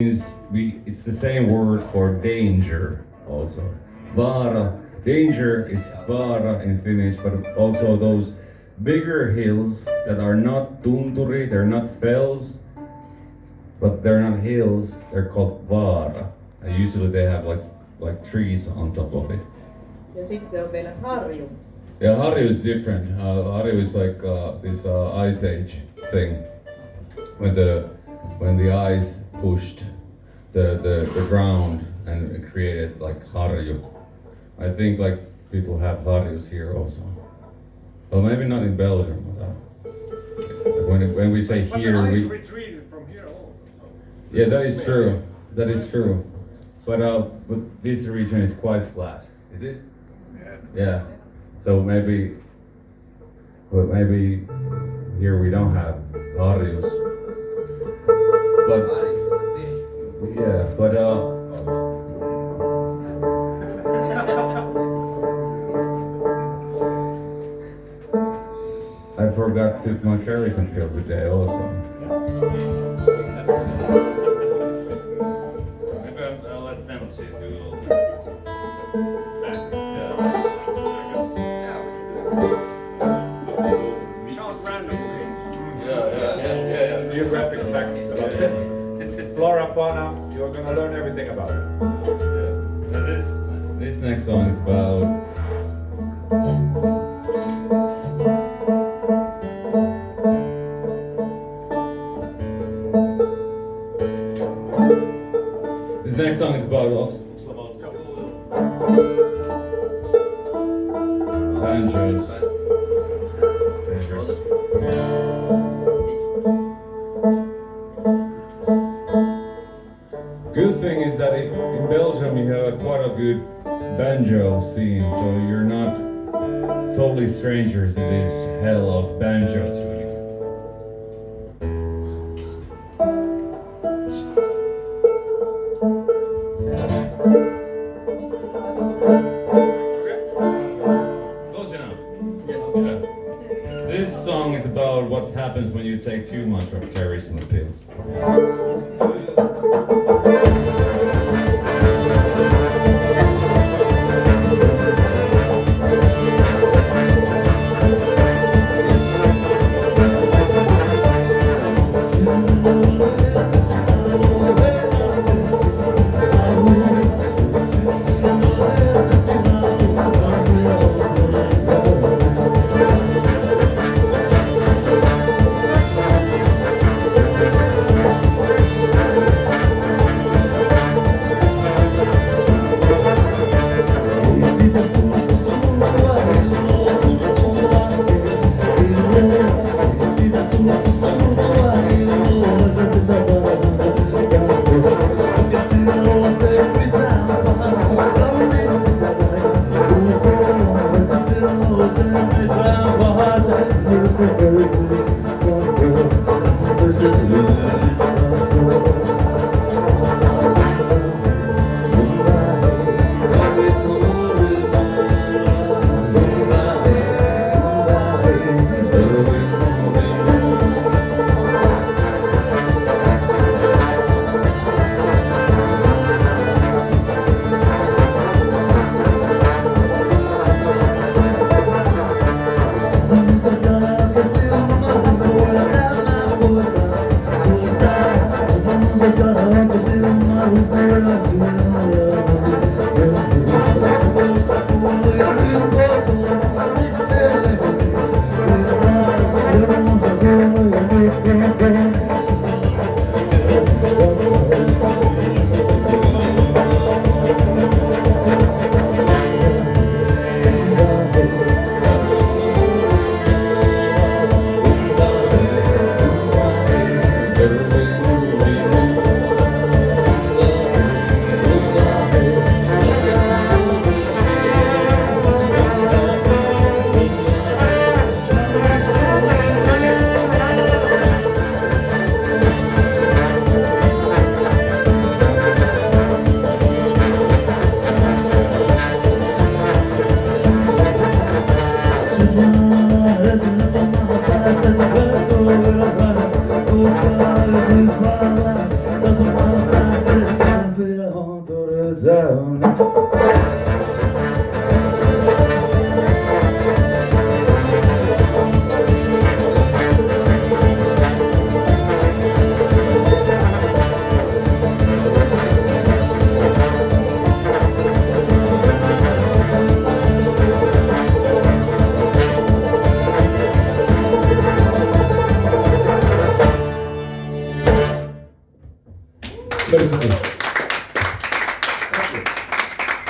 It's the same word for danger also. Vaara, danger is vaara in Finnish, but also those bigger hills that are not tunturi, they're not fells, but they're not hills, they're called vaara. And usually they have like trees on top of it. Ja sitten on vielä harju. Yeah, Harju is different. Harju is like this ice age thing, when the ice pushed the ground and it created like Harju. I think like people have Harjus here also. Well, maybe not in Belgium, but when we say But here, the ice we retreated from here also. yeah, that is true. That is true. But this region is quite flat. Is it? Yeah. So maybe here we don't have Harjus. But yeah, but I forgot to take my kerosene pill today also. Maybe I'll let them see do a little. Shout random things. Yeah. Geographic facts about Finland. Flora, fauna, you're gonna learn everything about it. So this next song is about banjos. Good thing is that in Belgium you have quite a good banjo scene, so you're not totally strangers to this hell of banjo tuning. Close enough. Yeah. This song is about what happens when you take too much of kerosene pills. down.